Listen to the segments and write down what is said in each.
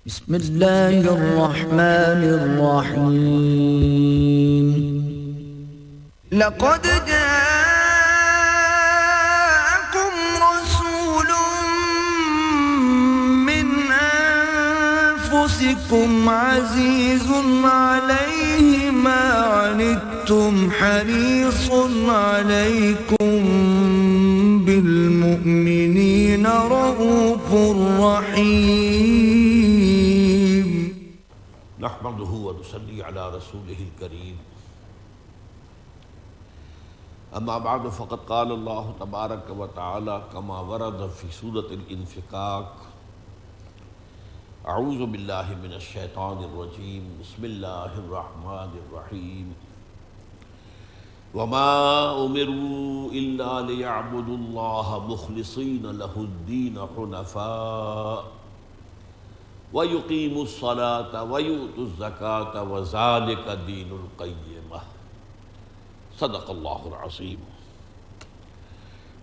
بسم الله الرحمن الرحيم. لقد جاءكم رسول من أنفسكم عزيز عليه ما عنتم حريص عليكم بالمؤمنين رؤوف رحيم. نحمده ونصلي على رسوله الكريم. اما بعد فقد قال الله تبارك وتعالى كما ورد في سورة الانفكاك: اعوذ بالله من الشيطان الرجيم بسم الله الرحمن الرحيم. وما امروا الا ليعبدوا الله مخلصين له الدين حنفاء وَيُقِيمُوا الصَّلَاةَ وَيُؤْتُوا الزَّكَاةَ وَذَلِكَ دِينُ الْقَيِّمَةِ. صدق اللہ العظیم.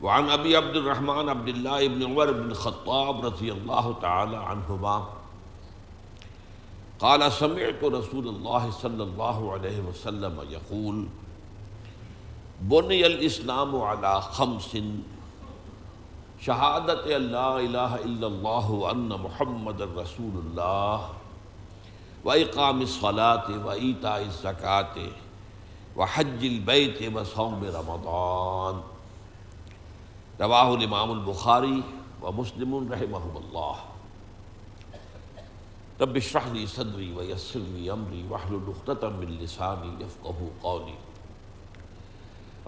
وعن ابی عبد الرحمن عبد اللہ بن عمر بن الخطاب رضی اللہ تعالی عنہما قال سمعت رسول اللہ صلی اللہ علیہ وسلم یقول: بنی الاسلام علی خمس: شہادت لا الہ الا اللہ وان محمد رسول اللہ، واقام الصلاۃ وایتاء الزکاۃ وحج البیت وصوم رمضان. رواہ الامام البخاری ومسلم رحمہم اللہ. رب اشرح لی صدری ویسر لی امری واحلل عقدۃ من لسانی یفقہوا قولی.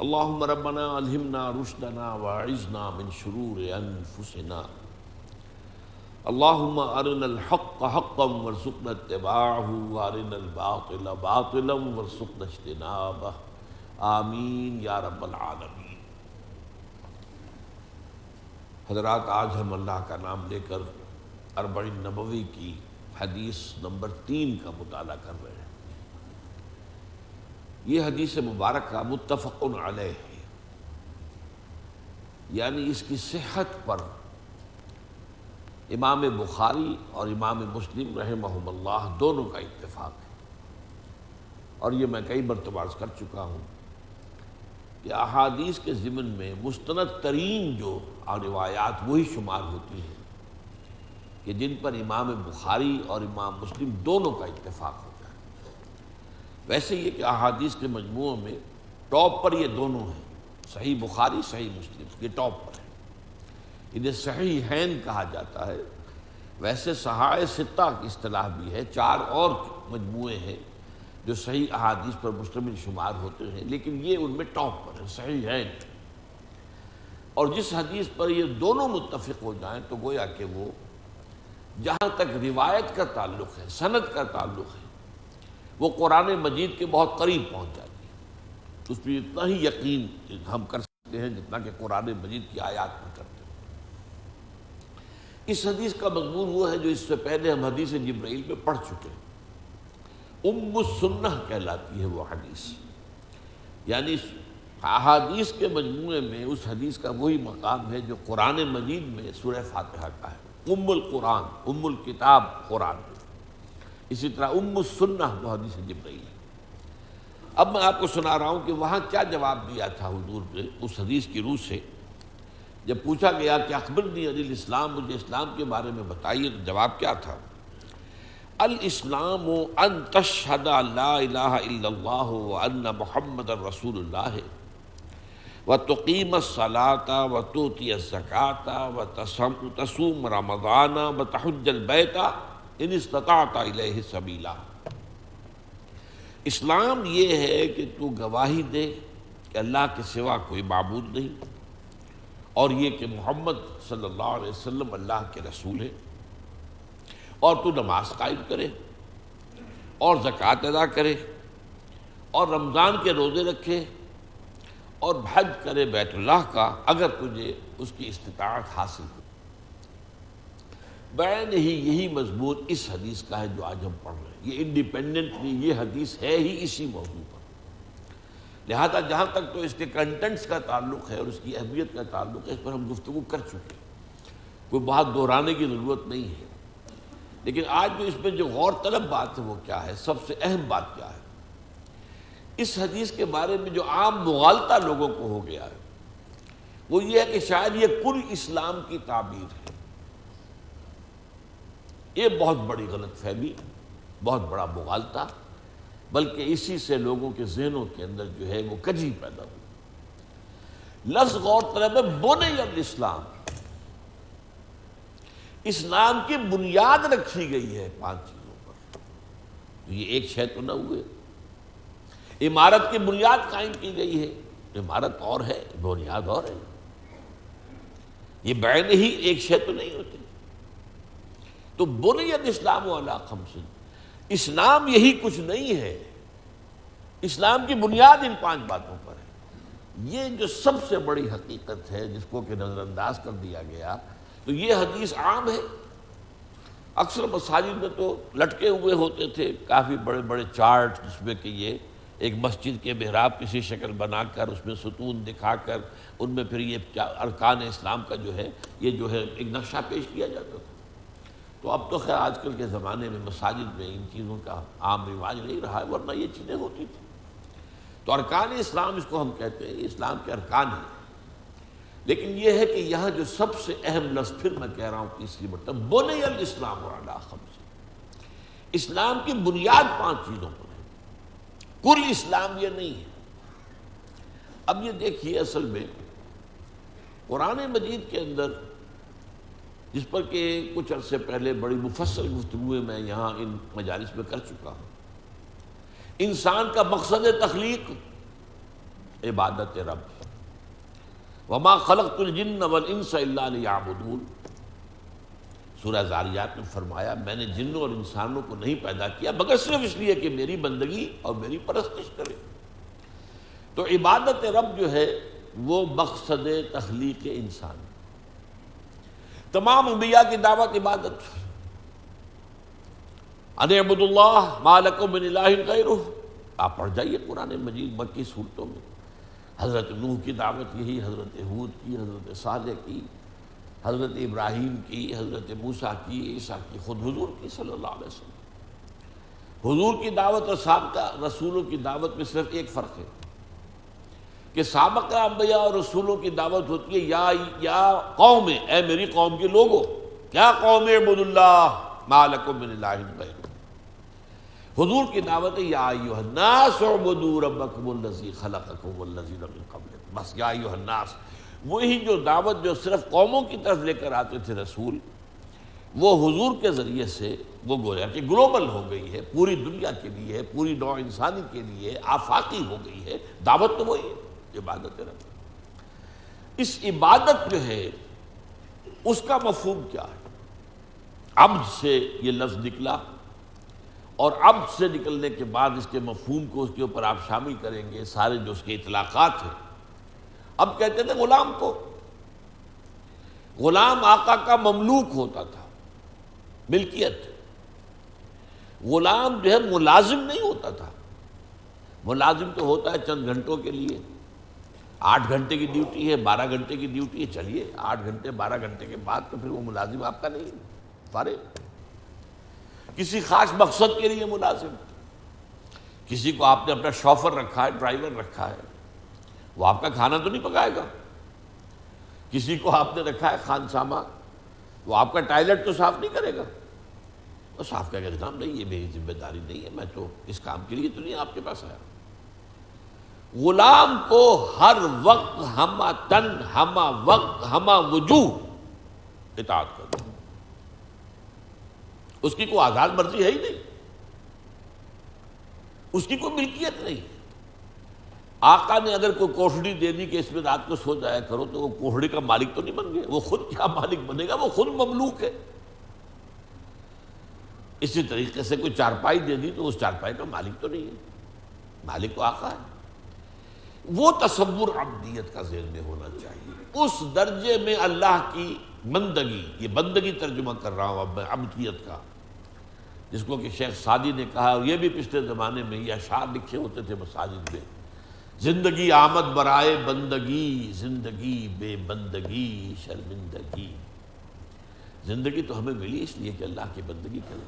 اللہم ربنا الہمنا رشدنا واعذنا من شرور انفسنا. اللہم ارنا الحق حقا وارزقنا اتباعہ وارنا الباطل باطلا وارزقنا اجتنابہ. آمین یا رب العالمین. حضرات، آج ہم اللہ کا نام لے کر اربعین نبوی کی حدیث نمبر 3 کا مطالعہ کر رہے ہیں. یہ حدیث مبارکہ متفق علیہ ہے، یعنی اس کی صحت پر امام بخاری اور امام مسلم رحمہم اللہ دونوں کا اتفاق ہے. اور یہ میں کئی مرتبہ عرض کر چکا ہوں کہ احادیث کے ضمن میں مستند ترین جو روایات وہی شمار ہوتی ہیں کہ جن پر امام بخاری اور امام مسلم دونوں کا اتفاق ہوتا ہے. ویسے یہ کہ احادیث کے مجموعوں میں ٹاپ پر یہ دونوں ہیں، صحیح بخاری صحیح مسلم، یہ ٹاپ پر ہے. انہیں صحیحین کہا جاتا ہے. ویسے صحائح ستہ کی اصطلاح بھی ہے، 4 اور مجموعے ہیں جو صحیح احادیث پر مشتمل شمار ہوتے ہیں، لیکن یہ ان میں ٹاپ پر ہے، صحیحین. اور جس حدیث پر یہ دونوں متفق ہو جائیں تو گویا کہ وہ جہاں تک روایت کا تعلق ہے، سند کا تعلق ہے، وہ قرآن مجید کے بہت قریب پہنچ جاتی ہے. اس میں اتنا ہی یقین ہم کر سکتے ہیں جتنا کہ قرآن مجید کی آیات میں کرتے ہیں. اس حدیث کا مضمون وہ ہے جو اس سے پہلے ہم حدیث جبرائیل میں پڑھ چکے ہیں. ام السنہ کہلاتی ہے وہ حدیث، یعنی احادیث کے مجموعے میں اس حدیث کا وہی مقام ہے جو قرآن مجید میں سورہ فاتحہ کا ہے. ام القرآن، ام الکتاب قرآن. اسی طرح ام السنہ وہ حدیث جبرائیل ہے. اب میں آپ کو سنا رہا ہوں کہ وہاں کیا جواب دیا تھا حضور نے اس حدیث کی روح سے. جب پوچھا گیا کہ اخبرنی عن الاسلام، مجھے اسلام کے بارے میں بتائیے، تو جواب کیا تھا؟ الاسلام ان تشہد لا الہ الا اللہ وان محمد رسول اللہ وتقیم الصلاۃ وتؤتی الزکاۃ وتصوم رمضان وتحج البیت ان استطعت الیہ سبیلا. اسلام یہ ہے کہ تو گواہی دے کہ اللہ کے سوا کوئی معبود نہیں، اور یہ کہ محمد صلی اللہ علیہ وسلم اللہ کے رسول ہے، اور تو نماز قائم کرے اور زکوٰۃ ادا کرے اور رمضان کے روزے رکھے اور حج کرے بیت اللہ کا اگر تجھے اس کی استطاعت حاصل ہو. بین ہی یہی مضمون اس حدیث کا ہے جو آج ہم پڑھ رہے ہیں. یہ انڈیپینڈنٹلی یہ حدیث ہے ہی اسی موضوع پر. لہذا جہاں تک تو اس کے کنٹنٹس کا تعلق ہے اور اس کی اہمیت کا تعلق ہے، اس پر ہم گفتگو کر چکے ہیں، کوئی بات دہرانے کی ضرورت نہیں ہے. لیکن آج جو اس میں جو غور طلب بات ہے وہ کیا ہے، سب سے اہم بات کیا ہے؟ اس حدیث کے بارے میں جو عام مغالطہ لوگوں کو ہو گیا ہے وہ یہ ہے کہ شاید یہ کل اسلام کی تعبیر ہے۔ یہ بہت بڑی غلط فہمی، بہت بڑا مغالطہ، بلکہ اسی سے لوگوں کے ذہنوں کے اندر جو ہے وہ کجی پیدا ہوئی۔ لفظ غور طلب ہے بنی الاسلام، اسلام کی بنیاد رکھی گئی ہے 5 چیزوں پر۔ تو یہ ایک شے تو نہ ہوئے، عمارت کی بنیاد قائم کی گئی ہے، عمارت اور ہے، بنیاد اور ہے، یہ بعین ہی ایک شے تو نہیں ہوتے۔ تو بنی الاسلام علی خمس، اسلام یہی کچھ نہیں ہے، اسلام کی بنیاد ان 5 باتوں پر ہے۔ یہ جو سب سے بڑی حقیقت ہے جس کو کہ نظر انداز کر دیا گیا، تو یہ حدیث عام ہے۔ اکثر مساجد میں تو لٹکے ہوئے ہوتے تھے کافی بڑے بڑے چارٹ، جس میں کہ یہ ایک مسجد کے محراب کسی شکل بنا کر اس میں ستون دکھا کر ان میں پھر یہ ارکان اسلام کا جو ہے ایک نقشہ پیش کیا جاتا تھا۔ تو اب تو خیر آج کل کے زمانے میں مساجد میں ان چیزوں کا عام رواج نہیں رہا ہے، ورنہ یہ چیزیں ہوتی تھیں۔ تو ارکان اسلام اس کو ہم کہتے ہیں، اسلام کے ارکان ہیں۔ لیکن یہ ہے کہ یہاں جو سب سے اہم لفظ پھر میں کہہ رہا ہوں تیسری مرتبہ، بنی الاسلام علی خمس، اسلام کی بنیاد 5 چیزوں پر ہے، کل اسلام یہ نہیں ہے۔ اب یہ دیکھیے، اصل میں قرآن مجید کے اندر، جس پر کہ کچھ عرصے پہلے بڑی مفصل گفتگویں میں یہاں ان مجالس میں کر چکا ہوں، انسان کا مقصد تخلیق عبادت رب، وما خلقت الجن والانس الا لیعبدون۔ سورہ ذاریات میں فرمایا میں نے جنوں اور انسانوں کو نہیں پیدا کیا مگر صرف اس لیے کہ میری بندگی اور میری پرستش کرے۔ تو عبادت رب جو ہے وہ مقصد تخلیق انسان۔ تمام انبیاء کی دعوت عبادت، ان اعبدوا اللہ ما لکم من الہ غیرہ۔ آپ پڑھ جائیے قرآن مجید مکی صورتوں میں، حضرت نوح کی دعوت یہی، حضرت ہود کی، حضرت صالح کی، حضرت ابراہیم کی، حضرت موسیٰ کی، عیسیٰ کی، خود حضور کی صلی اللہ علیہ وسلم۔ حضور کی دعوت اور سابقہ رسولوں کی دعوت میں صرف ایک فرق ہے کہ سابقہ انبیاء اور رسولوں کی دعوت ہوتی ہے یا قوم، اے میری قوم کے لوگوں، کیا قوم اعبدوا اللہ ما لکم من الہ غیرہ۔ حضور کی دعوت ہے یا ایھا الناس اعبدوا ربکم الذی خلقکم والذین من قبلکم، بس یا ایھا الناس۔ وہی جو دعوت جو صرف قوموں کی طرف لے کر آتے تھے رسول، وہ حضور کے ذریعے سے وہ گویا کہ گلوبل ہو گئی ہے، پوری دنیا کے لیے ہے، پوری نوع انسانی کے لیے آفاقی ہو گئی ہے۔ دعوت تو وہی ہے، عبادت رب۔ اس عبادت جو ہے اس کا مفہوم کیا ہے؟ عبد سے یہ لفظ نکلا، اور عبد سے نکلنے کے بعد اس کے مفہوم کو اس کے اوپر آپ شامل کریں گے سارے جو اس کے اطلاقات ہیں۔ اب کہتے تھے غلام کو، غلام آقا کا مملوک ہوتا تھا، ملکیت۔ غلام جو ہے ملازم نہیں ہوتا تھا، ملازم تو ہوتا ہے چند گھنٹوں کے لیے، 8 گھنٹے کی ڈیوٹی ہے، 12 گھنٹے کی ڈیوٹی ہے، چلیے 8 گھنٹے 12 گھنٹے کے بعد تو پھر وہ ملازم آپ کا نہیں، فارغ۔ کسی خاص مقصد کے لیے ملازم، کسی کو آپ نے اپنا شوفر رکھا ہے، ڈرائیور رکھا ہے، وہ آپ کا کھانا تو نہیں پکائے گا۔ کسی کو آپ نے رکھا ہے خانسامہ، وہ آپ کا ٹائلٹ تو صاف نہیں کرے گا، وہ صاف کہہ کے جناب نہیں یہ میری ذمہ داری نہیں ہے، میں تو اس کام کے لیے تو نہیں آپ کے پاس آیا۔ غلام کو ہر وقت ہمہ تن ہمہ وقت ہمہ وجوہ اطاعت کرو، اس کی کوئی آزاد مرضی ہے ہی نہیں، اس کی کوئی ملکیت نہیں۔ آقا نے اگر کوئی کوٹھڑی دے دی کہ اس میں رات کو سو جایا کرو، تو وہ کوٹھڑی کا مالک تو نہیں بن گیا، وہ خود کیا مالک بنے گا، وہ خود مملوک ہے۔ اسی طریقے سے کوئی چارپائی دے دی تو اس چارپائی کا مالک تو نہیں ہے، مالک تو آقا ہے۔ وہ تصور عبدیت کا ذہن میں ہونا چاہیے، اس درجے میں اللہ کی بندگی، یہ بندگی ترجمہ کر رہا ہوں اب میں عبدیت کا، جس کو کہ شیخ سعدی نے کہا، اور یہ بھی پچھلے زمانے میں یہ اشعار لکھے ہوتے تھے مساجد میں، زندگی آمد برائے بندگی، زندگی بے بندگی شرمندگی، زندگی تو ہمیں ملی اس لیے کہ اللہ کی بندگی کریں.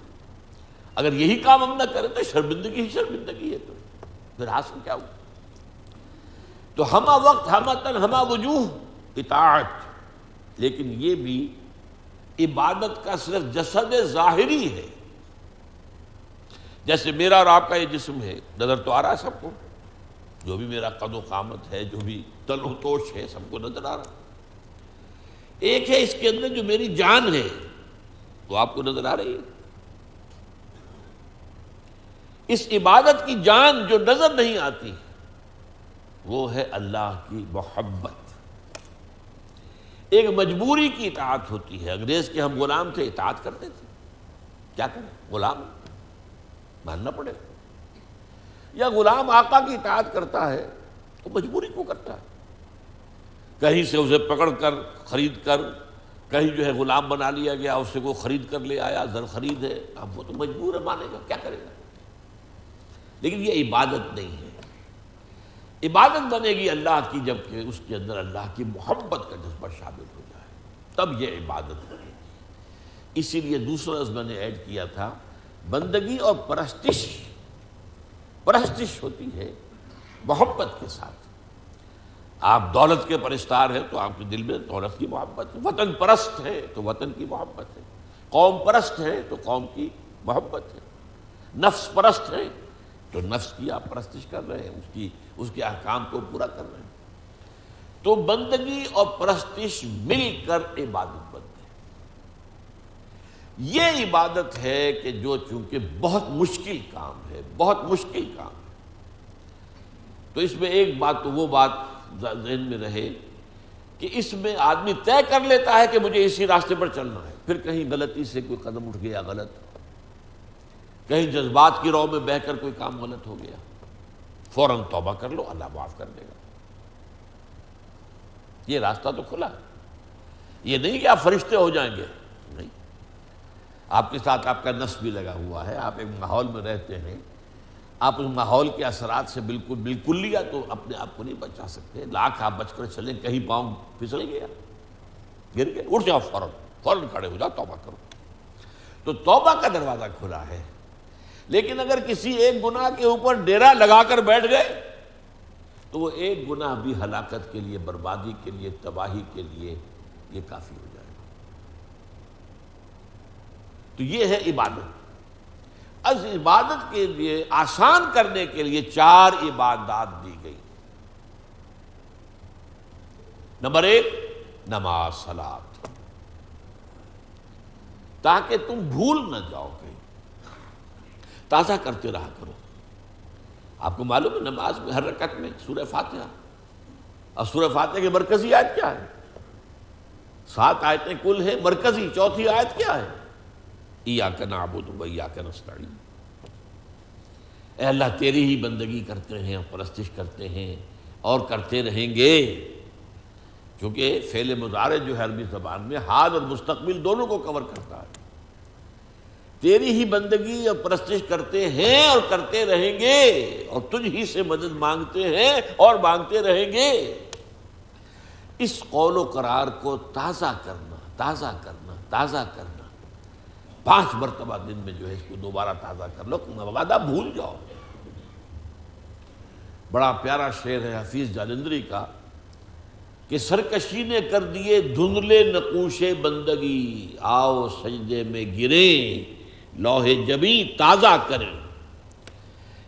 اگر یہی کام ہم نہ کریں تو شرمندگی ہی شرمندگی ہے. تو پھر حاصل کیا ہو؟ تو ہمہ وقت ہمہ تن ہمہ وجوہ اطاعت. لیکن یہ بھی عبادت کا صرف جسد ظاہری ہے. جیسے میرا اور آپ کا یہ جسم ہے، نظر تو آ رہا ہے سب کو، جو بھی میرا قد و قامت ہے، جو بھی تن و توش ہے، سب کو نظر آ رہا. ایک ہے اس کے اندر جو میری جان ہے، وہ آپ کو نظر آ رہی ہے. اس عبادت کی جان جو نظر نہیں آتی وہ ہے اللہ کی محبت. ایک مجبوری کی اطاعت ہوتی ہے. انگریز کے ہم غلام تھے، اطاعت کرتے تھے. کیا کریں، غلام ماننا پڑے. یا غلام آقا کی اطاعت کرتا ہے تو مجبوری کو کرتا ہے. کہیں سے اسے پکڑ کر خرید کر کہیں جو ہے غلام بنا لیا گیا، اس سے کو خرید کر لے آیا، زر خرید ہے، اب وہ تو مجبور ہے، مانے گا، کیا کرے گا. لیکن یہ عبادت نہیں ہے. عبادت بنے گی اللہ کی جب کہ اس کے اندر اللہ کی محبت کا جذبہ شامل ہو جائے، تب یہ عبادت بنے گی. اسی لیے دوسرا لفظ میں نے ایڈ کیا تھا، بندگی اور پرستش. پرستش ہوتی ہے محبت کے ساتھ. آپ دولت کے پرستار ہیں تو آپ کے دل میں دولت کی محبت ہے. وطن پرست ہے تو وطن کی محبت ہے. قوم پرست ہے تو قوم کی محبت ہے. نفس پرست ہے تو نفس کی آپ پرستش کر رہے ہیں، اس کے احکام کو پورا کر رہے ہیں. تو بندگی اور پرستش مل کر عبادت بنتے ہیں. یہ عبادت ہے کہ جو چونکہ بہت مشکل کام ہے، بہت مشکل کام ہے. تو اس میں ایک بات تو وہ بات ذہن میں رہے کہ اس میں آدمی طے کر لیتا ہے کہ مجھے اسی راستے پر چلنا ہے. پھر کہیں غلطی سے کوئی قدم اٹھ گیا غلط، کہیں جذبات کی رو میں بہہ کر کوئی کام غلط ہو گیا، فوراً توبہ کر لو، اللہ معاف کر دے گا. یہ راستہ تو کھلا ہے. یہ نہیں کہ آپ فرشتے ہو جائیں گے، نہیں. آپ کے ساتھ آپ کا نفس بھی لگا ہوا ہے. آپ ایک ماحول میں رہتے ہیں، آپ اس ماحول کے اثرات سے بالکل لیا تو اپنے آپ کو نہیں بچا سکتے. لاکھ آپ بچ کر چلیں، کہیں پاؤں پھسل گیا، گر گئے، اٹھ جاؤ، فوراً کھڑے ہو جاؤ، توبہ کرو. تو توبہ کا دروازہ کھلا ہے. لیکن اگر کسی ایک گناہ کے اوپر ڈیرا لگا کر بیٹھ گئے تو وہ ایک گناہ بھی ہلاکت کے لیے، بربادی کے لیے، تباہی کے لیے یہ کافی ہو جائے گا. تو یہ ہے عبادت. اس عبادت کے لیے آسان کرنے کے لیے 4 عبادات دی گئی. نمبر 1 نماز، صلاۃ، تاکہ تم بھول نہ جاؤ، کہیں تازہ کرتے رہا کرو. آپ کو معلوم ہے نماز میں ہر رکعت میں سورہ فاتحہ، اور سورہ فاتحہ کی مرکزی آیت کیا ہے؟ 7 آیتیں کل ہیں، مرکزی چوتھی آیت کیا ہے؟ ایاک نعبد و ایاک نستعین. اے اللہ تیری ہی بندگی کرتے ہیں اور پرستش کرتے ہیں اور کرتے رہیں گے. کیونکہ فعل مضارع جو ہے عربی زبان میں حال اور مستقبل دونوں کو کور کرتا ہے. تیری ہی بندگی اور پرستش کرتے ہیں اور کرتے رہیں گے، اور تجھ ہی سے مدد مانگتے ہیں اور مانگتے رہیں گے. اس قول و قرار کو تازہ کرنا، تازہ کرنا، تازہ کرنا. 5 مرتبہ دن میں جو ہے اس کو دوبارہ تازہ کر لو، مبادہ بھول جاؤ. بڑا پیارا شعر ہے حفیظ جالندری کا کہ سرکشی نے کر دیے دھندلے نقوش بندگی، آؤ سجدے میں گریں لوح جبیں تازہ کریں.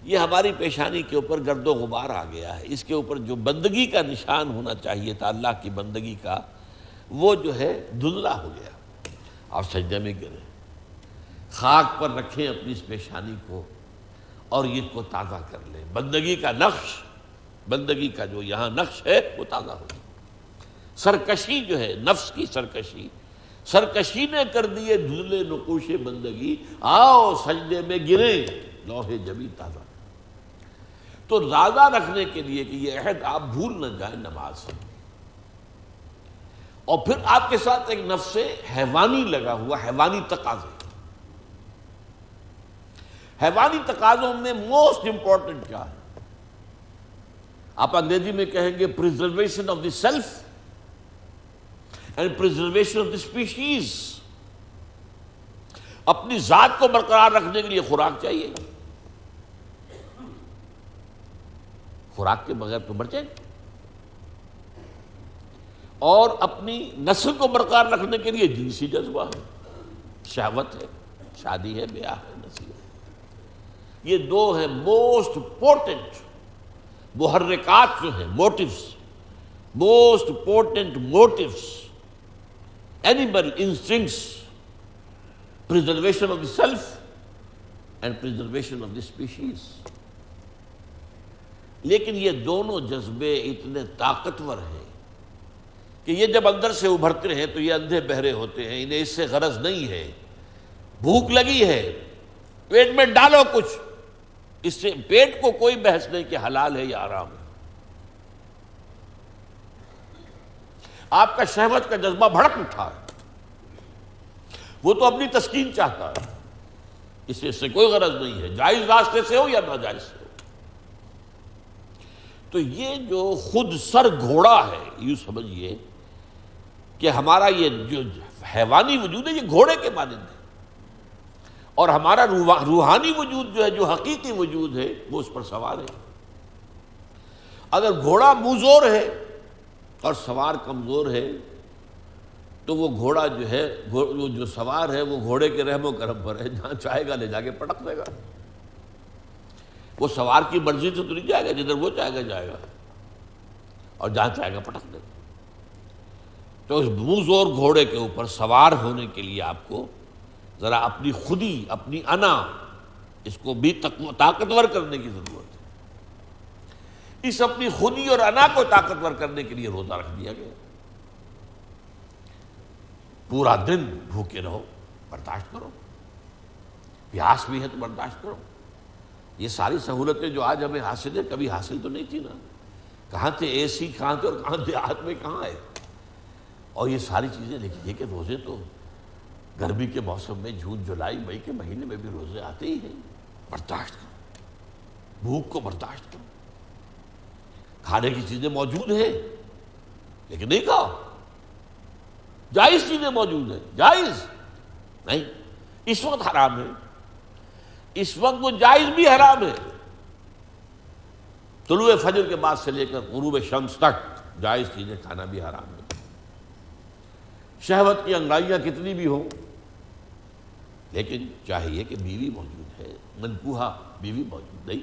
یہ ہماری پیشانی کے اوپر گرد و غبار آ گیا ہے. اس کے اوپر جو بندگی کا نشان ہونا چاہیے تھا اللہ کی بندگی کا، وہ جو ہے دھندلا ہو گیا. آپ سجدے میں گریں، خاک پر رکھیں اپنی اس پیشانی کو اور اس کو تازہ کر لیں. بندگی کا نقش، بندگی کا جو یہاں نقش ہے وہ تازہ ہو. سرکشی جو ہے نفس کی سرکشی نے کر دیے دھندلے نقوش بندگی، آؤ سجدے میں گریں لوح جبیں تازہ. تو تازہ رکھنے کے لیے کہ یہ عہد آپ بھول نہ جائیں نماز. اور پھر آپ کے ساتھ ایک نفس حیوانی لگا ہوا، حیوانی تقاضے. حیوانی تقاضوں میں موسٹ امپورٹنٹ کیا ہے؟ آپ انگریزی میں کہیں گے preservation of the self and preservation of the species. اپنی ذات کو برقرار رکھنے کے لیے خوراک چاہیے، خوراک کے بغیر تو مر جائیں گے، اور اپنی نسل کو برقرار رکھنے کے لیے جنسی جذبہ ہے، شہوت ہے، شادی ہے، بیاہ ہے، نسل ہے۔ یہ دو ہیں موسٹ پورٹنٹ محرکات جو ہیں، motives, most important motives, animal instincts, preservation of the self and preservation of the species۔ لیکن یہ دونوں جذبے اتنے طاقتور ہیں کہ یہ جب اندر سے ابھرتے ہیں تو یہ اندھے بہرے ہوتے ہیں، انہیں اس سے غرض نہیں ہے، بھوک لگی ہے پیٹ میں ڈالو کچھ، اس سے پیٹ کو کوئی بحث نہیں کہ حلال ہے یا حرام ہے۔ آپ کا شہوت کا جذبہ بھڑک اٹھا ہے، وہ تو اپنی تسکین چاہتا ہے، اس سے کوئی غرض نہیں ہے، جائز راستے سے ہو یا ناجائز سے ہو۔ تو یہ جو خود سر گھوڑا ہے، یوں سمجھیے کہ ہمارا یہ جو حیوانی وجود ہے یہ گھوڑے کے مانند ہے، اور ہمارا روحانی وجود جو ہے، جو حقیقی وجود ہے، وہ اس پر سوار ہے۔ اگر گھوڑا منہ ہے اور سوار کمزور ہے تو وہ گھوڑا جو ہے، وہ جو سوار ہے، وہ گھوڑے کے رحم و کرم پر ہے، جہاں چاہے گا لے جا کے پٹک دے گا۔ وہ سوار کی مرضی سے تو نہیں جائے گا، جدھر وہ چاہے گا جائے گا، اور جہاں چاہے گا پٹک دے گا۔ تو اس منہ زور گھوڑے کے اوپر سوار ہونے کے لیے آپ کو ذرا اپنی خودی، اپنی انا، اس کو بھی طاقتور کرنے کی ضرورت ہے۔ اس اپنی خودی اور انا کو طاقتور کرنے کے لیے روزہ رکھ دیا گیا۔ پورا دن بھوکے رہو، برداشت کرو، پیاس بھی ہے تو برداشت کرو۔ یہ ساری سہولتیں جو آج ہمیں حاصل ہیں، کبھی حاصل تو نہیں تھی نا۔ کہاں تھے اے سی، کہاں تھے، اور کہاں دیہات میں کہاں ہے، اور یہ ساری چیزیں دیکھیے کہ روزے تو گرمی کے موسم میں جون جولائی مئی کے مہینے میں بھی روزے آتے ہی ہیں۔ برداشت کرو، بھوک کو برداشت کرو، کھانے کی چیزیں موجود ہیں لیکن نہیں کھاؤ، جائز چیزیں موجود ہیں، جائز نہیں، اس وقت حرام ہے، اس وقت وہ جائز بھی حرام ہے۔ طلوع فجر کے بعد سے لے کر غروب شمس تک جائز چیزیں کھانا بھی حرام ہے۔ شہوت کی انگڑائیاں کتنی بھی ہوں، لیکن چاہیے کہ بیوی موجود ہے، منکوحہ بیوی موجود نہیں،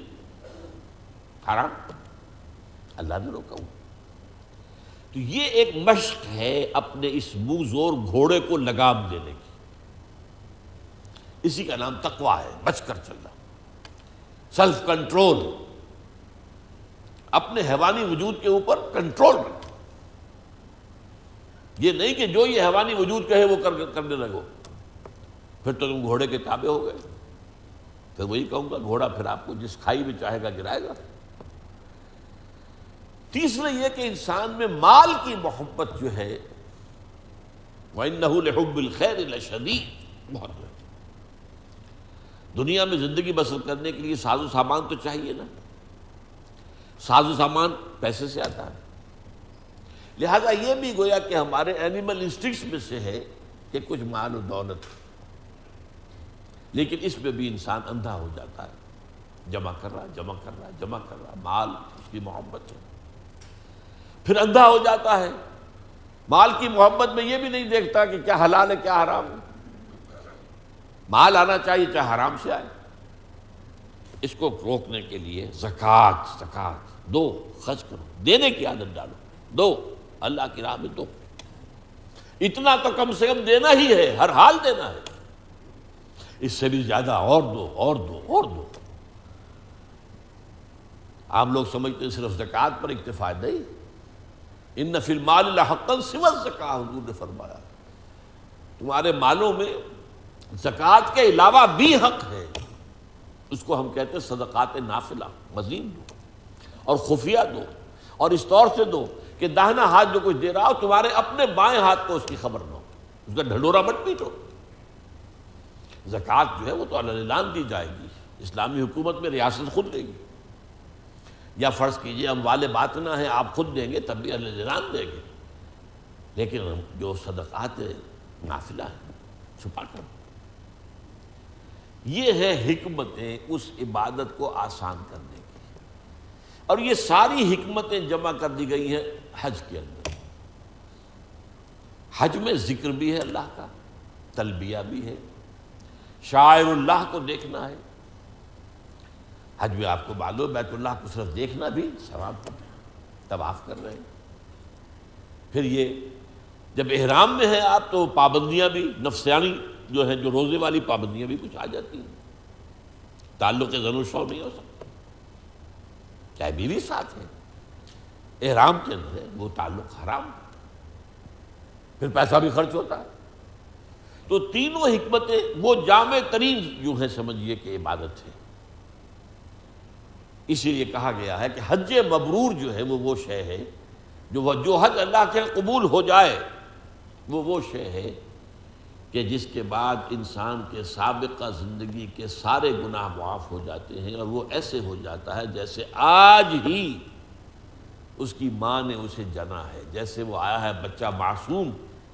حرام، اللہ نے روکا ہوا۔ تو یہ ایک مشق ہے اپنے اس منہ زور گھوڑے کو لگام دینے کی، اسی کا نام تقویٰ ہے، بچ کر چلنا، سیلف کنٹرول، اپنے حیوانی وجود کے اوپر کنٹرول رکھنا۔ یہ نہیں کہ جو یہ حیوانی وجود کہے وہ کرنے لگو، پھر تو تم گھوڑے کے تابع ہو گئے۔ پھر وہی کہوں گا، گھوڑا پھر آپ کو جس کھائی میں چاہے گا گرائے گا۔ تیسرے یہ کہ انسان میں مال کی محبت جو ہے، وَإِنَّهُ لِحُبِّ الْخَيْرِ لَشَدِيدٌ، بہت ہے۔ دنیا میں زندگی بسر کرنے کے لیے ساز و سامان تو چاہیے نا، ساز و سامان پیسے سے آتا ہے، لہذا یہ بھی گویا کہ ہمارے اینیمل انسٹنکٹس میں سے ہے کہ کچھ مال و دولت، لیکن اس میں بھی انسان اندھا ہو جاتا ہے، جمع کر رہا جمع کر رہا جمع کر رہا، مال اس کی محبت ہے، پھر اندھا ہو جاتا ہے۔ مال کی محبت میں یہ بھی نہیں دیکھتا کہ کیا حلال ہے کیا حرام ہے، مال آنا چاہیے چاہے حرام سے آئے۔ اس کو روکنے کے لیے زکوٰۃ دو، خرچ کرو، دینے کی عادت ڈالو، دو، اللہ کی راہ میں دو، اتنا تو کم سے کم دینا ہی ہے، ہر حال دینا ہے، اس سے بھی زیادہ اور دو اور دو اور دو۔ عام لوگ سمجھتے ہیں صرف زکوٰۃ پر اکتفا نہیں، ان فی المال لحقا سوی الزکوٰۃ، حضور نے فرمایا تمہارے مالوں میں زکوٰۃ کے علاوہ بھی حق ہے، اس کو ہم کہتے ہیں صدقات نافلہ، مزید دو اور خفیہ دو، اور اس طور سے دو کہ داہنا ہاتھ جو کچھ دے رہا ہو تمہارے اپنے بائیں ہاتھ کو اس کی خبر نہ ہو، اس کا ڈھنڈورا مت پیٹو۔ زکوٰۃ جو ہے وہ تو اعلان دی جائے گی، اسلامی حکومت میں ریاست خود دے گی، یا فرض کیجئے اموال باطنہ ہیں آپ خود دیں گے تب بھی اعلان دیں گے، لیکن جو صدقات نافلہ ہیں چھپا کر، یہ ہے حکمتیں اس عبادت کو آسان کرنے کی، اور یہ ساری حکمتیں جمع کر دی گئی ہیں حج کے اندر۔ حج میں ذکر بھی ہے اللہ کا، تلبیہ بھی ہے، شاعر اللہ کو دیکھنا ہے۔ حج میں آپ کو معلوم بیت اللہ کو صرف دیکھنا بھی ثواب ہے، طواف کر رہے ہیں۔ پھر یہ جب احرام میں ہیں آپ تو پابندیاں بھی نفسیانی جو ہے، جو روزے والی پابندیاں بھی کچھ آ جاتی ہیں۔ تعلق زن و شو نہیں ہو سکتا، چاہے بیوی ساتھ ہے، احرام کے اندر ہے، وہ تعلق حرام، پھر پیسہ بھی خرچ ہوتا ہے۔ تو تینوں حکمتیں وہ جامع ترین جو ہے سمجھیے کہ عبادت ہے۔ اسی لیے کہا گیا ہے کہ حج مبرور جو ہے وہ شے ہے جو حج اللہ کے قبول ہو جائے، وہ شے ہے کہ جس کے بعد انسان کے سابقہ زندگی کے سارے گناہ معاف ہو جاتے ہیں، اور وہ ایسے ہو جاتا ہے جیسے آج ہی اس کی ماں نے اسے جنا ہے، جیسے وہ آیا ہے بچہ معصوم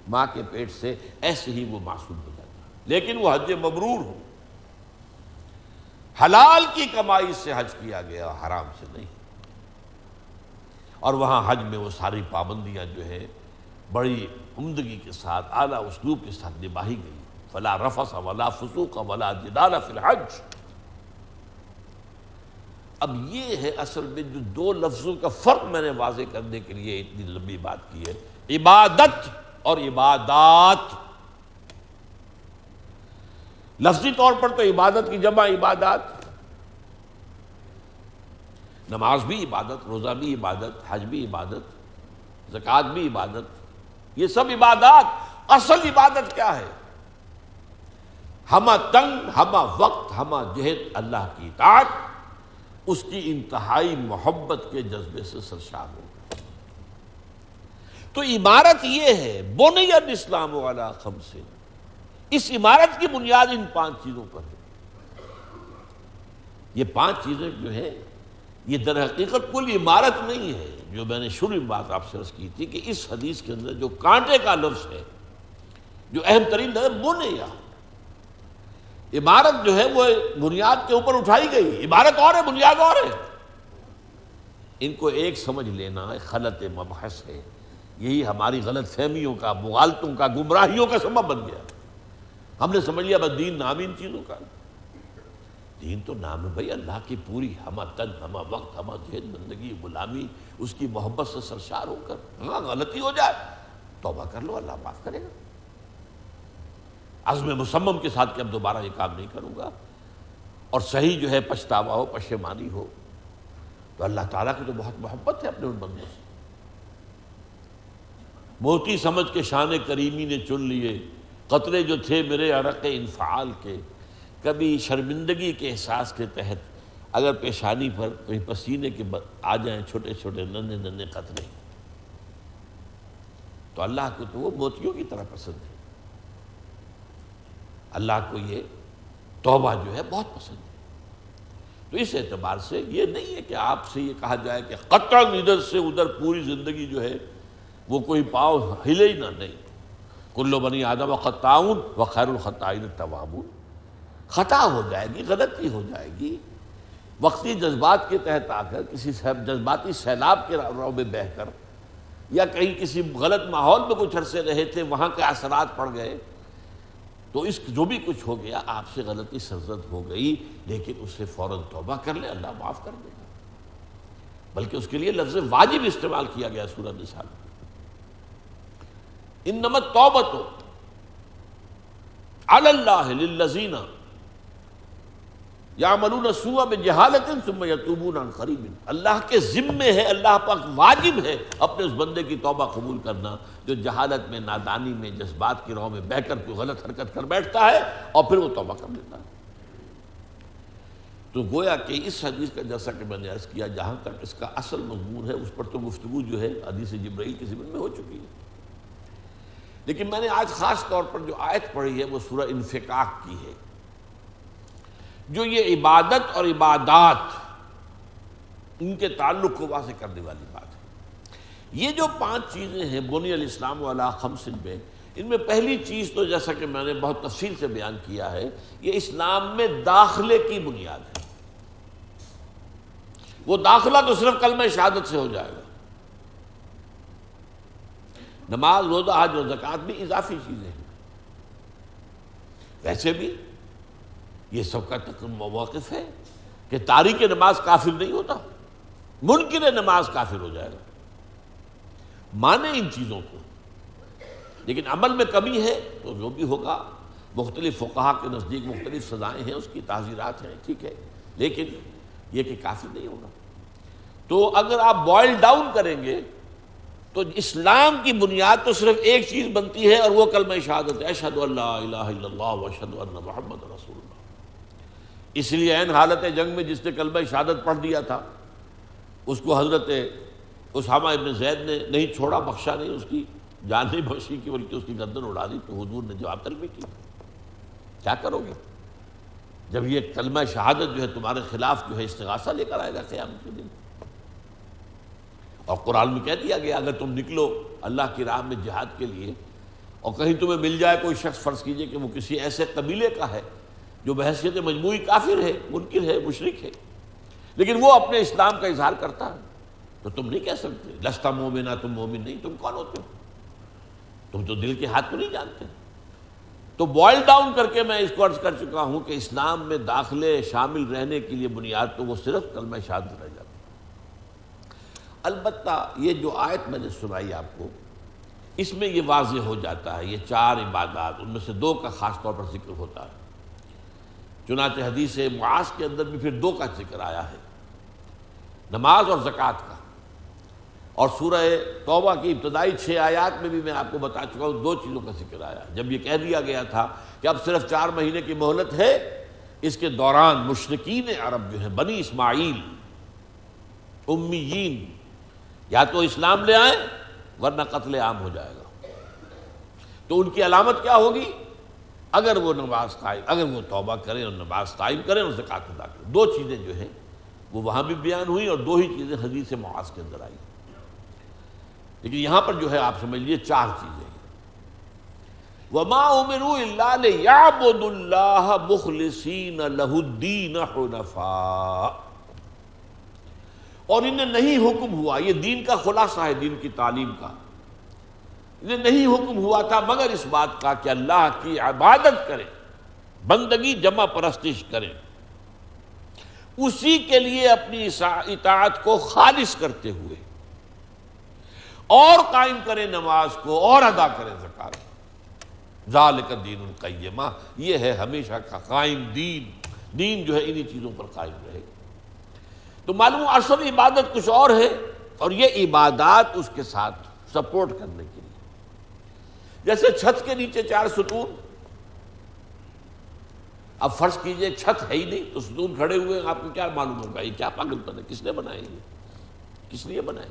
ماں کے پیٹ سے، ایسے ہی وہ معصوم ہو جاتا ہے۔ لیکن وہ حج مبرور ہو، حلال کی کمائی سے حج کیا گیا، حرام سے نہیں۔ اور وہاں حج میں وہ ساری پابندیاں جو ہے بڑی عمدگی کے ساتھ، اعلیٰ اسلوب کے ساتھ نباہی گئی۔ فلا رفث ولا فسوق ولا جدال فی الحج۔ اب یہ ہے اصل میں جو دو لفظوں کا فرق میں نے واضح کرنے کے لیے اتنی لمبی بات کی ہے، عبادت اور عبادات۔ لفظی طور پر تو عبادت کی جمع عبادات، نماز بھی عبادت، روزہ بھی عبادت، حج بھی عبادت، زکوٰۃ بھی عبادت، یہ سب عبادات۔ اصل عبادت کیا ہے؟ ہمہ تنگ، ہمہ وقت، ہمہ جہد اللہ کی اطاعت، اس کی انتہائی محبت کے جذبے سے سرشار ہو۔ تو عمارت یہ ہے، بنی الاسلام علی خمس، اس عمارت کی بنیاد ان 5 چیزوں پر ہے۔ یہ 5 چیزیں جو ہیں یہ در حقیقت کوئی عمارت نہیں ہے، جو میں نے شروع میں بات آپ سے عرض کی تھی کہ اس حدیث کے اندر جو کانٹے کا لفظ ہے، جو اہم ترین لفظ بنیا، عمارت جو ہے وہ بنیاد کے اوپر اٹھائی گئی، عمارت اور ہے بنیاد اور ہے۔ ان کو ایک سمجھ لینا خلط مبحث ہے، یہی ہماری غلط فہمیوں کا، مغالطوں کا، گمراہیوں کا سبب بن گیا۔ ہم نے سمجھ لیا بس دین نام ان چیزوں کا، دین تو نام ہے بھائی اللہ کی پوری ہمہ تن، ہمہ وقت، ہمہ جہد، بندگی، غلامی، اس کی محبت سے سرشار ہو کر۔ ہاں غلطی ہو جائے توبہ کر لو، اللہ معاف کرے گا، عزم مصمم کے ساتھ کہ اب دوبارہ یہ کام نہیں کروں گا، اور صحیح جو ہے پچھتاوا ہو، پشیمانی ہو، تو اللہ تعالیٰ کی تو بہت محبت ہے اپنے ان بندوں سے۔ موتی سمجھ کے شان کریمی نے چن لیے قطرے جو تھے میرے عرق انفعال کے، کبھی شرمندگی کے احساس کے تحت اگر پیشانی پر کوئی پسینے کے آ جائیں چھوٹے چھوٹے ننھے ننھے قطرے، تو اللہ کو تو وہ موتیوں کی طرح پسند ہے۔ اللہ کو یہ توبہ جو ہے بہت پسند ہے۔ تو اس اعتبار سے یہ نہیں ہے کہ آپ سے یہ کہا جائے کہ قطعاً ادھر سے ادھر پوری زندگی جو ہے وہ کوئی پاؤں ہلے ہی نہ، نہیں۔ کل بنی آدم خطاؤن وخیر الخطائین التوابون۔ خطا ہو جائے گی، غلطی ہو جائے گی، وقتی جذبات کے تحت آ کر، کسی جذباتی سیلاب کے راہ میں بہہ کر، یا کہیں کسی غلط ماحول میں کچھ عرصے رہے تھے، وہاں کے اثرات پڑ گئے، تو اس جو بھی کچھ ہو گیا آپ سے غلطی سرزد ہو گئی، لیکن اس سے فوراً توبہ کر لے، اللہ معاف کر دے گا۔ بلکہ اس کے لیے لفظ واجب استعمال کیا گیا سورہ نساء میں، انما التوبۃ علی اللہ للذین یعملون السوء بجہالۃ ثم یتوبون عن قریب۔ اللہ کے ذمے ہے، اللہ پاک واجب ہے اپنے اس بندے کی توبہ قبول کرنا جو جہالت میں، نادانی میں، جذبات کی راہ میں بہہ کر کوئی غلط حرکت کر بیٹھتا ہے اور پھر وہ توبہ کر لیتا ہے۔ تو گویا کہ اس حدیث کا جیسا کہ میں نے عرض کیا، جہاں تک اس کا اصل مضمون ہے اس پر تو گفتگو جو ہے حدیث جبرائیل کے ضمن میں ہو چکی ہے، لیکن میں نے آج خاص طور پر جو آیت پڑھی ہے وہ سورہ انفطار کی ہے، جو یہ عبادت اور عبادات ان کے تعلق کو واضح کرنے والی بات ہے۔ یہ جو 5 چیزیں ہیں بنی الاسلام علی خمس میں، ان میں پہلی چیز تو جیسا کہ میں نے بہت تفصیل سے بیان کیا ہے، یہ اسلام میں داخلے کی بنیاد ہے۔ وہ داخلہ تو صرف کلمہ شہادت سے ہو جائے گا۔ نماز، روزہ، حج اور زکوٰۃ بھی اضافی چیزیں ہیں۔ ویسے بھی یہ سب کا موقف ہے کہ تارک نماز کافر نہیں ہوتا، منکر نماز کافر ہو جائے گا۔ مانے ان چیزوں کو، لیکن عمل میں کمی ہے تو جو بھی ہوگا، مختلف فقہا کے نزدیک مختلف سزائیں ہیں، اس کی تعزیرات ہیں، ٹھیک ہے، لیکن یہ کہ کافر نہیں ہوگا۔ تو اگر آپ بوائل ڈاؤن کریں گے تو اسلام کی بنیاد تو صرف ایک چیز بنتی ہے، اور وہ کلمہ شہادت ہے، اشہد ان لا الہ الا اللہ واشہد ان محمد رسول اللہ۔ اس لیے عین حالت جنگ میں جس نے کلمہ شہادت پڑھ دیا تھا، اس کو حضرت اسامہ ابن زید نے نہیں چھوڑا، بخشا نہیں، اس کی جان نہیں بخشی کی، بلکہ اس کی گردن اڑا دی۔ تو حضور نے جواب طلبی کی، کیا کرو گے جب یہ کلمہ شہادت جو ہے تمہارے خلاف جو ہے استغاثہ لے کر آئے گا قیامت کے دن؟ اور قرآن میں کہہ دیا گیا، اگر تم نکلو اللہ کی راہ میں جہاد کے لیے، اور کہیں تمہیں مل جائے کوئی شخص، فرض کیجئے کہ وہ کسی ایسے قبیلے کا ہے جو بحیثیت مجموعی کافر ہے، منکر ہے، مشرک ہے، لیکن وہ اپنے اسلام کا اظہار کرتا ہے، تو تم نہیں کہہ سکتے لست مومنا، تم مومن نہیں، تم کون ہوتے ہو؟ تم تو دل کے ہاتھ کو نہیں جانتے۔ تو بوائل ڈاؤن کر کے میں اس کو عرض کر چکا ہوں کہ اسلام میں داخلے شامل رہنے کے لیے بنیاد تو وہ صرف کلمہ شہادت رہ جاتا ہے۔ البتہ یہ جو آیت میں نے سنائی آپ کو، اس میں یہ واضح ہو جاتا ہے، یہ 4 عبادات، ان میں سے 2 کا خاص طور پر ذکر ہوتا ہے۔ چنانچہ حدیث معاذ کے اندر بھی پھر 2 کا ذکر آیا ہے، نماز اور زکوٰۃ کا۔ اور سورہ توبہ کی ابتدائی 6 آیات میں بھی میں آپ کو بتا چکا ہوں 2 چیزوں کا ذکر آیا۔ جب یہ کہہ دیا گیا تھا کہ اب صرف 4 مہینے کی مہلت ہے، اس کے دوران مشرکین عرب جو ہیں، بنی اسماعیل، امیین، یا تو اسلام لے آئیں ورنہ قتل عام ہو جائے گا۔ تو ان کی علامت کیا ہوگی؟ اگر وہ نماز قائم، اگر وہ توبہ کریں اور نماز قائم کریں اور زکوٰۃ ادا کریں۔ 2 چیزیں جو ہیں وہ وہاں بھی بیان ہوئی، اور 2 ہی چیزیں حدیث معاذ کے اندر آئی۔ لیکن یہاں پر جو ہے آپ سمجھ لیجیے 4 چیزیں ہیں۔ وَمَا أُمِرُوا إِلَّا لِيَعْبُدُوا اللَّهَ مُخْلِصِينَ لَهُ الدِّينَ حُنَفَاءَ۔ اور انہیں نہیں حکم ہوا، یہ دین کا خلاصہ ہے، دین کی تعلیم کا، انہیں نہیں حکم ہوا تھا مگر اس بات کا کہ اللہ کی عبادت کریں، بندگی جمع پرستش کریں، اسی کے لیے اپنی اطاعت کو خالص کرتے ہوئے، اور قائم کریں نماز کو، اور ادا کریں زکوٰۃ۔ ذالک الدین القیمہ، یہ ہے ہمیشہ کا قائم دین، دین جو ہے انہی چیزوں پر قائم رہے گا۔ تو معلوم اصل عبادت کچھ اور ہے، اور یہ عبادات اس کے ساتھ سپورٹ کرنے کے لیے، جیسے چھت کے نیچے 4 ستون۔ اب فرض کیجئے چھت ہے ہی نہیں تو ستون کھڑے ہوئے، آپ کو کیا معلوم ہوگا یہ کیا پاگل پن ہے، کس نے بنائے یہ، کس لیے بنائے؟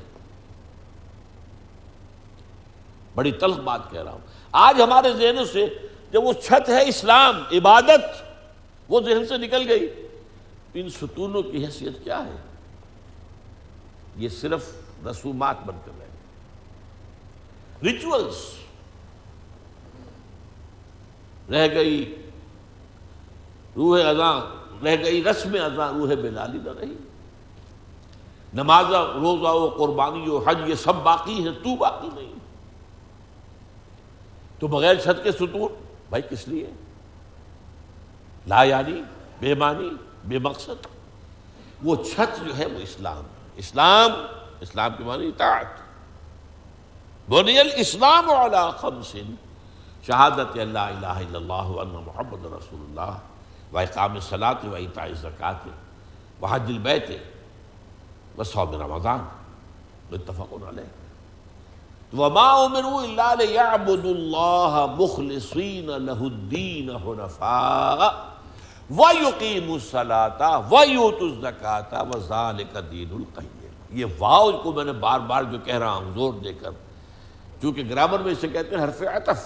بڑی تلخ بات کہہ رہا ہوں۔ آج ہمارے ذہنوں سے جب وہ چھت ہے اسلام، عبادت، وہ ذہن سے نکل گئی، ان ستونوں کی حیثیت کیا ہے؟ یہ صرف رسومات بن کر رہ گئے، ریچولز رہ گئی، روح اذاں رہ گئی، رسم اذاں روح بلالی نہ رہی۔ نماز، روزہ و قربانی و حج یہ سب باقی ہے، تو باقی نہیں۔ تو بغیر چھت کے ستون بھائی کس لیے؟ لا یعنی، بے معنی، بے مقصد۔ وہ چھت جو ہے وہ اسلام ہے۔ اسلام کے معنی اطاعت۔ بنی الاسلام علی 5، شہادت ان لا الہ الا اللہ وان محمد رسول اللہ، واقام الصلاۃ وایتاء الزکاۃ وحج البیت وصوم رمضان، متفق علیہ۔ وما امروا الا ليعبدوا الله مخلصین له الدین حنفاء وَيُقِيمُوا الصَّلَاةَ وَيُؤْتُوا الزَّكَاةَ وَذَلِكَ دِينُ الْقَيِّمَةِ۔ یہ واو کو میں نے بار بار جو کہہ رہا ہوں زور دے کر، چونکہ گرامر میں اسے کہتے ہیں حرف عطف۔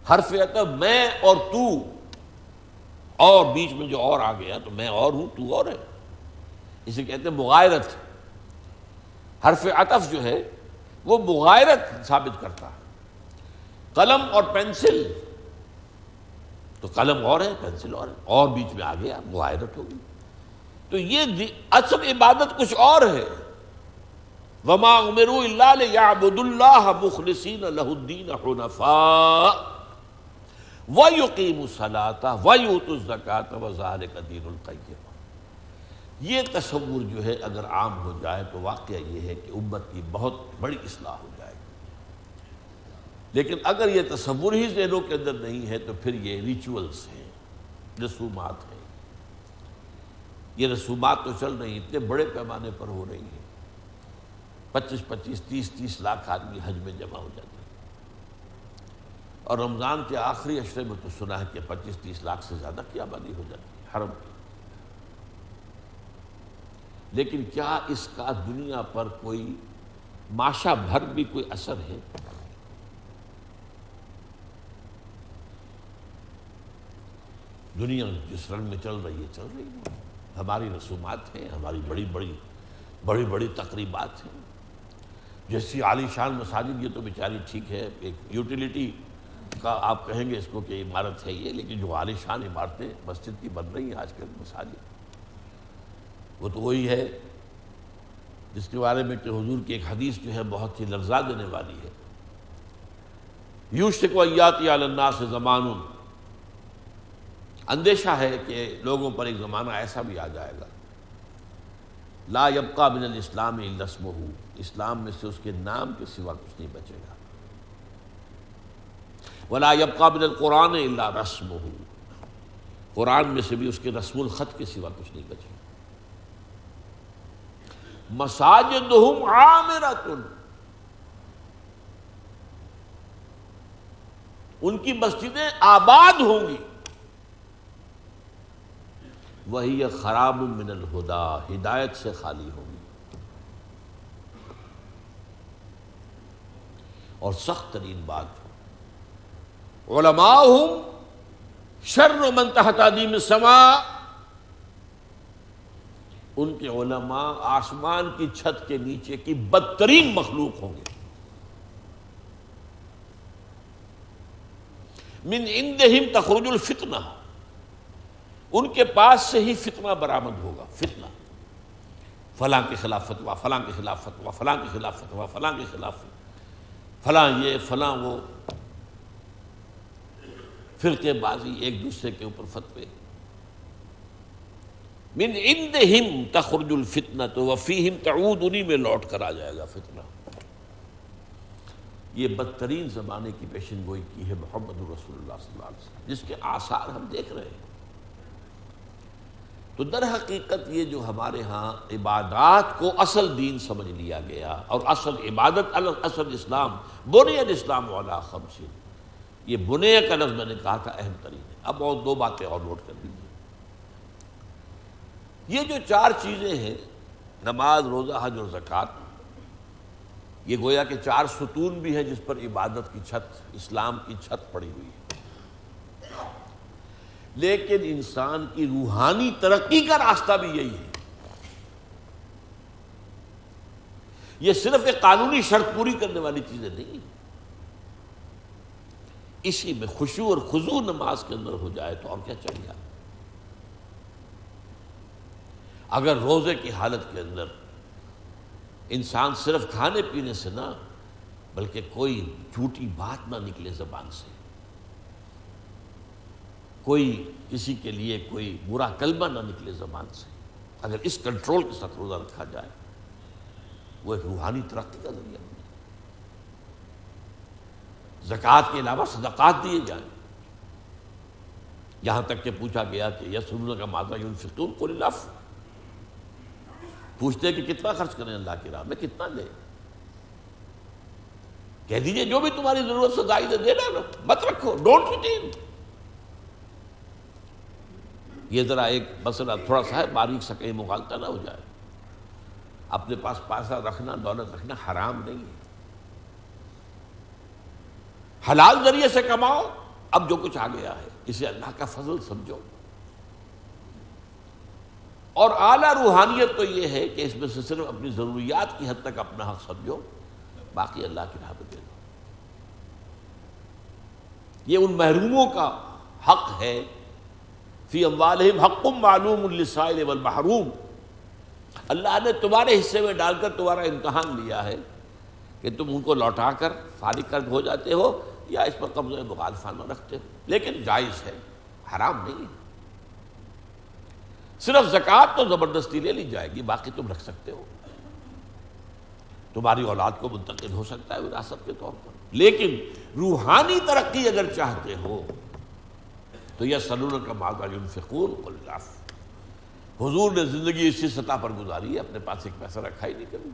حرف عطف میں اور تو، اور بیچ میں جو اور آ گیا تو میں اور ہوں، تو اور ہے، اسے کہتے ہیں مغایرت۔ حرف عطف جو ہے وہ مغایرت ثابت کرتا ہے۔ قلم اور پینسل، تو قلم اور ہے پینسل اور بیچ میں آ گیا معاہدت ہوگی. تو یہ اصل عبادت کچھ اور ہے. وما امروا الا ليعبدوا الله مخلصين له الدين حنفاء ويقيموا الصلاة ويؤتوا الزكاة وذلك دين القيم. یہ تصور جو ہے اگر عام ہو جائے تو واقعہ یہ ہے کہ امت کی بہت بڑی اصلاح ہو جائے گی. لیکن اگر یہ تصور ہی ذہنوں کے اندر نہیں ہے تو پھر یہ ریچولز ہیں، رسومات ہیں. یہ رسومات تو چل رہی اتنے بڑے پیمانے پر ہو رہی ہیں. 25-25 30-30 لاکھ آدمی حج میں جمع ہو جاتے ہیں، اور رمضان کے آخری عشرے میں تو سنا ہے کہ 25-30 لاکھ سے زیادہ کی آبادی ہو جاتی ہے حرم کی. لیکن کیا اس کا دنیا پر کوئی ماشا بھر بھی کوئی اثر ہے؟ دنیا جس رنگ میں چل رہی ہے. ہماری رسومات ہیں، ہماری بڑی بڑی تقریبات ہیں. جیسی عالی شان مساجد، یہ تو بیچاری ٹھیک ہے، ایک یوٹیلیٹی کا آپ کہیں گے اس کو کہ عمارت ہے یہ، لیکن جو عالی شان عمارتیں مسجد کی بن رہی ہیں آج کل مساجد، وہ تو وہی ہے جس کے بارے میں کہ حضور کی ایک حدیث جو ہے بہت ہی لرزا دینے والی ہے. یوشک ان یاتی علی الناس زمان، اندیشہ ہے کہ لوگوں پر ایک زمانہ ایسا بھی آ جائے گا، لا یبقى من الاسلام الا اسمہ، اسلام میں سے اس کے نام کے سوا کچھ نہیں بچے گا. ولا یبقى من القرآن الا رسمہ، قرآن میں سے بھی اس کے رسم الخط کے سوا کچھ نہیں بچے گا. مساجدہم عامرۃ، ان کی مسجدیں آباد ہوں گی. وہی خراب من الہدی، ہدایت سے خالی ہوگی. اور سخت ترین بات، علماؤہم شر من تحت ادیم السماء، ان کے علماء آسمان کی چھت کے نیچے کی بدترین مخلوق ہوں گے. من عندہم تخرج الفتنہ، ان کے پاس سے ہی فتنہ برآمد ہوگا. فتنہ، فلاں کے خلاف فتویٰ، فلاں کے خلاف فتویٰ، فلاں کے خلاف فتویٰ، فلاں کے خلاف فلاں یہ فلاں وہ، فرقے بازی، ایک دوسرے کے اوپر فتوے. من عندہم تخرج الفتنۃ وفیہم تعود، انہی میں لوٹ کر آ جائے گا فتنہ. یہ بدترین زمانے کی پیشن گوئی کی ہے محمد رسول اللہ صلی اللہ علیہ وسلم، جس کے آثار ہم دیکھ رہے ہیں. تو در حقیقت یہ جو ہمارے ہاں عبادات کو اصل دین سمجھ لیا گیا، اور اصل عبادت اصل اسلام، بنی الاسلام علی خمس، یہ بنی کا لفظ میں نے کہا تھا اہم ترین ہے. اب اور دو باتیں اور نوٹ کر لیجیے. یہ جو 4 چیزیں ہیں، نماز، روزہ، حج اور زکوٰۃ، یہ گویا کہ 4 ستون بھی ہیں جس پر عبادت کی چھت، اسلام کی چھت پڑی ہوئی ہے. لیکن انسان کی روحانی ترقی کا راستہ بھی یہی ہے. یہ صرف ایک قانونی شرط پوری کرنے والی چیزیں نہیں. اسی میں خشوع اور خضوع نماز کے اندر ہو جائے تو اور کیا چاہیے. اگر روزے کی حالت کے اندر انسان صرف کھانے پینے سے نہ، بلکہ کوئی جھوٹی بات نہ نکلے زبان سے، کوئی کسی کے لیے کوئی برا کلمہ نہ نکلے زبان سے، اگر اس کنٹرول کے ساتھ روزہ رکھا جائے، وہ ایک روحانی ترقی کا ذریعہ ہے. زکوٰۃ کے علاوہ صدقات دیے جائیں. یہاں تک کہ پوچھا گیا کہ یسألونک ماذا ينفقون قل العفو، پوچھتے کہ کتنا خرچ کریں اللہ کی راہ میں، کتنا دیں. کہہ دیجئے جو بھی تمہاری ضرورت سے زائد ہے دے ڈالو، مت رکھو، ڈونٹ ریٹین. یہ ذرا ایک مسئلہ تھوڑا سا ہے، باریک سا کہیں مغالطہ نہ ہو جائے. اپنے پاس پیسہ رکھنا، دولت رکھنا حرام نہیں ہے. حلال ذریعے سے کماؤ. اب جو کچھ آ گیا ہے اسے اللہ کا فضل سمجھو. اور اعلیٰ روحانیت تو یہ ہے کہ اس میں سے صرف اپنی ضروریات کی حد تک اپنا حق سمجھو، باقی اللہ کی راہ پہ دے دو. یہ ان محروموں کا حق ہے، فی اموالہم حق معلوم للسائل والمحروم، اللہ نے تمہارے حصے میں ڈال کر تمہارا امتحان لیا ہے کہ تم ان کو لوٹا کر فارغ کر ہو جاتے ہو یا اس پر قبضہ مخالفانہ رکھتے ہو، لیکن جائز ہے، حرام نہیں ہے۔ صرف زکوٰۃ تو زبردستی لے لی جائے گی، باقی تم رکھ سکتے ہو، تمہاری اولاد کو منتقل ہو سکتا ہے وراثت کے طور پر، لیکن روحانی ترقی اگر چاہتے ہو تو یسألونک ماذا ینفقون قل العفو۔ حضور نے زندگی اسی سطح پر گزاری ہے، اپنے پاس ایک پیسہ رکھا ہی نہیں کبھی۔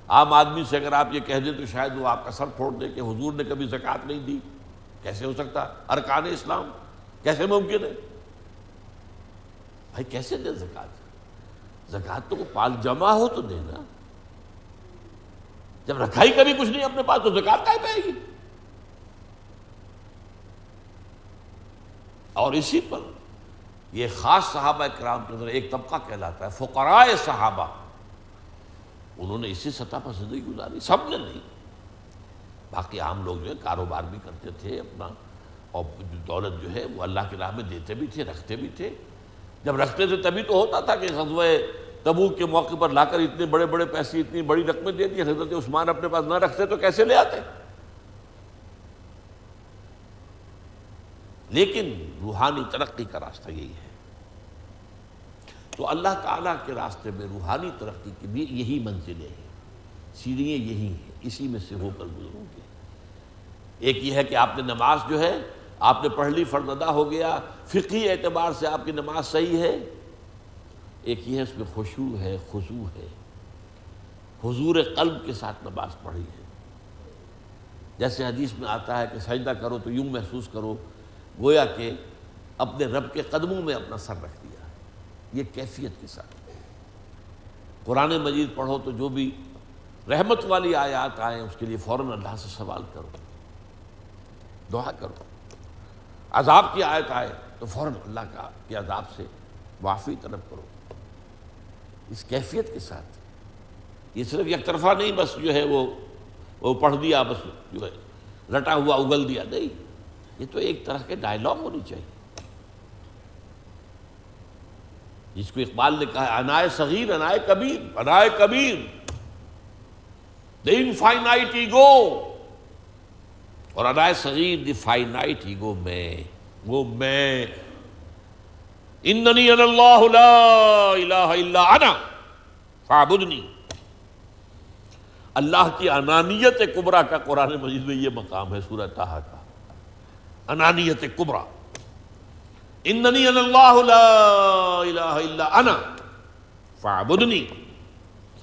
عام آدمی سے اگر آپ یہ کہہ دیں تو شاید وہ آپ کا سر پھوڑ دے کہ حضور نے کبھی زکوٰۃ نہیں دی، کیسے ہو سکتا؟ ارکان اسلام کیسے ممکن ہے؟ بھائی کیسے دے زکوٰۃ؟ زکوٰۃ تو پال جمع ہو تو دینا، جب رکھا ہی کبھی کچھ نہیں اپنے پاس تو زکوٰۃ کہاں پائے گی؟ اور اسی پر یہ خاص صحابہ کرام کے اندر ایک طبقہ کہلاتا ہے فقراء صحابہ، انہوں نے اسی سطح پر زندگی گزاری، سب نے نہیں، باقی عام لوگ جو ہے کاروبار بھی کرتے تھے اپنا، اور دولت جو ہے وہ اللہ کی راہ میں دیتے بھی تھے، رکھتے بھی تھے۔ جب رکھتے تھے تبھی تو ہوتا تھا کہ غزوہ تبوک کے موقع پر لا کر اتنے بڑے بڑے پیسے، اتنی بڑی رقمیں دے دی، حضرت عثمان اپنے پاس نہ رکھتے تو کیسے لے آتے؟ لیکن روحانی ترقی کا راستہ یہی ہے، تو اللہ تعالیٰ کے راستے میں روحانی ترقی کی بھی یہی منزلیں ہیں، سیڑھیاں یہی ہیں، اسی میں سے ہو کر گزرو گے۔ ایک یہ ہے کہ آپ نے نماز جو ہے آپ نے پڑھ لی، فرض ادا ہو گیا، فقہی اعتبار سے آپ کی نماز صحیح ہے۔ ایک یہ ہے اس میں خشوع ہے، خضوع ہے، حضور قلب کے ساتھ نماز پڑھی ہے۔ جیسے حدیث میں آتا ہے کہ سجدہ کرو تو یوں محسوس کرو گویا کہ اپنے رب کے قدموں میں اپنا سر رکھ دیا، یہ کیفیت کے ساتھ۔ قرآن مجید پڑھو تو جو بھی رحمت والی آیات آئیں اس کے لیے فوراً اللہ سے سوال کرو، دعا کرو۔ عذاب کی آیت آئے تو فوراً اللہ کے عذاب سے معافی طلب کرو، اس کیفیت کے ساتھ۔ یہ صرف یک طرفہ نہیں بس جو ہے وہ پڑھ دیا بس جو ہے رٹا ہوا اگل دیا، نہیں، یہ تو ایک طرح کے ڈائلاگ ہونی چاہیے، جس کو اقبال نے کہا انائے صغیر انائے کبیر، انائے کبیر the infinite ego، اور انائے صغیر the finite ego، وہ میں، اننی انا اللہ لا الہ الا انا فاعبدنی۔ اللہ کی انانیت کبریٰ کا قرآن مجید میں یہ مقام ہے، سورہ طٰہٰ کا، انانیت کبریٰ، اننی انا اللہ لا الہ الا انا فاعبدنی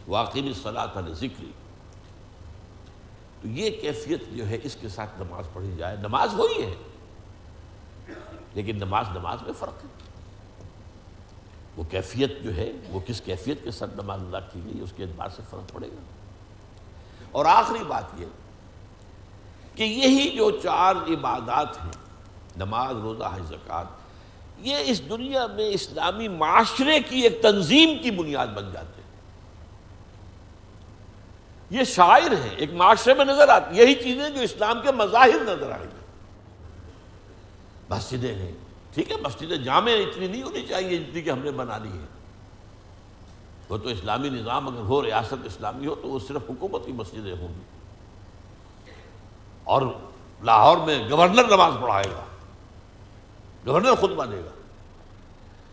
واقم الصلاۃ لذکری۔ تو یہ کیفیت جو ہے اس کے ساتھ نماز پڑھی جائے، نماز وہی ہے لیکن نماز میں فرق ہے، وہ کیفیت جو ہے وہ کس کیفیت کے ساتھ نماز ادا کی گئی اس کے اعتبار سے فرق پڑے گا۔ اور آخری بات یہ کہ یہی جو 4 عبادات ہیں، نماز، روزہ، حج، زکوٰۃ، یہ اس دنیا میں اسلامی معاشرے کی ایک تنظیم کی بنیاد بن جاتے ہیں، یہ شاعر ہیں، ایک معاشرے میں نظر آتی یہی چیزیں جو اسلام کے مظاہر نظر آئیں گے۔ مسجدیں ہیں، ٹھیک ہے، مسجدیں جامع اتنی نہیں ہونی چاہیے جتنی کہ ہم نے بنا لی ہے، وہ تو اسلامی نظام اگر ہو، ریاست اسلامی ہو تو وہ صرف حکومت کی مسجدیں ہوں گی، اور لاہور میں گورنر نماز پڑھائے گا، گورنر خطبہ دے گا،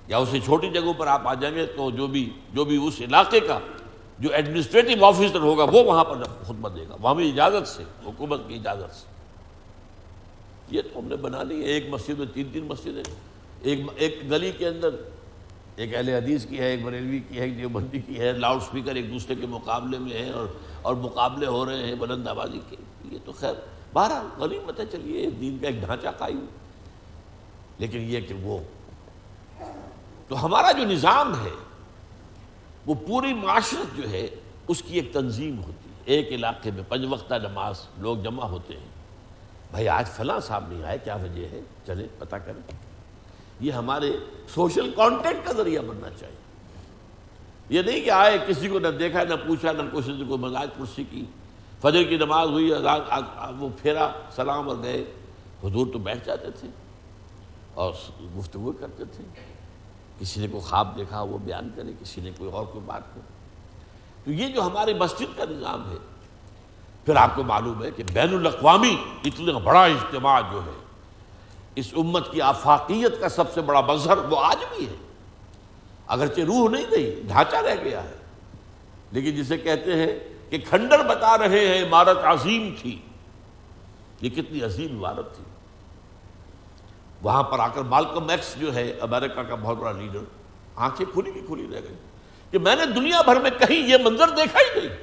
یا اسی چھوٹی جگہوں پر آپ آ جائیں گے تو جو بھی اس علاقے کا جو ایڈمنسٹریٹو آفیسر ہوگا وہ وہاں پر خطبہ دے گا، وہاں بھی اجازت سے، حکومت کی اجازت سے۔ یہ تو ہم نے بنا لی ہے، ایک مسجد میں 3 مسجدیں، ایک گلی کے اندر ایک اہل حدیث کی ہے، ایک بریلوی کی ہے، ایک دیوبندی کی ہے، لاؤڈ سپیکر ایک دوسرے کے مقابلے میں ہیں اور مقابلے ہو رہے ہیں بلند آوازی کے۔ یہ تو خیر بہرحال غنیمت ہے، چلیے دین کا ایک ڈھانچہ قائم، لیکن یہ کہ وہ تو ہمارا جو نظام ہے وہ پوری معاشرت جو ہے اس کی ایک تنظیم ہوتی ہے۔ ایک علاقے میں 5 وقتہ نماز لوگ جمع ہوتے ہیں، بھائی آج فلاں صاحب نہیں آئے، کیا وجہ ہے، چلیں پتہ کریں۔ یہ ہمارے سوشل کانٹیکٹ کا ذریعہ بننا چاہیے، یہ نہیں کہ آئے کسی کو نہ دیکھا نہ پوچھا نہ کسی سے کوئی مزاج پرسی کی، فجر کی نماز ہوئی، وہ پھیرا سلام اور گئے، حضور تو بیٹھ جاتے تھے اور گفتگو کرتے تھے، کسی نے کوئی خواب دیکھا وہ بیان کرے، کسی نے کوئی اور کوئی بات کرے۔ تو یہ جو ہماری مسجد کا نظام ہے، پھر آپ کو معلوم ہے کہ بین الاقوامی اتنا بڑا اجتماع جو ہے، اس امت کی آفاقیت کا سب سے بڑا مظہر وہ آج بھی ہے، اگرچہ روح نہیں گئی، ڈھانچہ رہ گیا ہے، لیکن جسے کہتے ہیں کہ کھنڈر بتا رہے ہیں عمارت عظیم تھی، یہ کتنی عظیم عمارت تھی۔ وہاں پر آ کر مالکم ایکس جو ہے امریکہ کا بہت بڑا لیڈر، آنکھیں کھلی کی کھلی رہ گئی کہ میں نے دنیا بھر میں کہیں یہ منظر دیکھا ہی نہیں،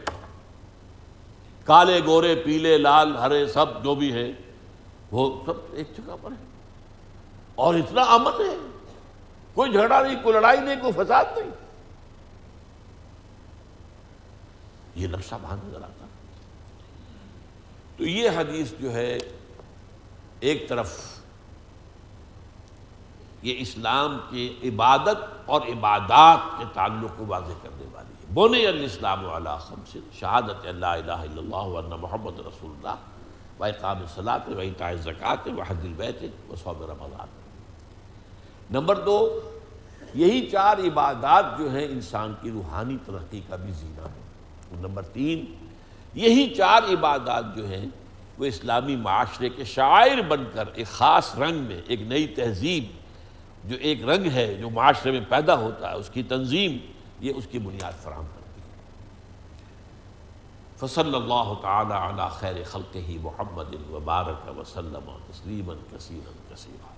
کالے گورے پیلے لال ہرے سب جو بھی ہے وہ سب ایک جگہ پر ہے، اور اتنا امن ہے، کوئی جھگڑا نہیں، کوئی لڑائی نہیں، کوئی فساد نہیں۔ یہ نقشہ وہاں نظر آتا۔ تو یہ حدیث جو ہے ایک طرف یہ اسلام کے عبادت اور عبادات کے تعلق کو واضح کرنے والی ہے۔ بنی الاسلام علی خمس، شہادت لا الہ الا اللہ وان محمد رسول اللہ واقام الصلاۃ وایتاء الزکوٰۃ وحج البیت وصوم رمضان۔ نمبر 2، یہی 4 عبادات جو ہیں انسان کی روحانی ترقی کا بھی زینہ ہے۔ نمبر 3، یہی 4 عبادات جو ہیں وہ اسلامی معاشرے کے شاعر بن کر ایک خاص رنگ میں، ایک نئی تہذیب جو ایک رنگ ہے جو معاشرے میں پیدا ہوتا ہے، اس کی تنظیم، یہ اس کی بنیاد فراہم کرتی ہے۔ فصلی اللہ تعالی علی خیر خلقہ محمد وبارک وسلم تسلیما کثیرا کثیرا۔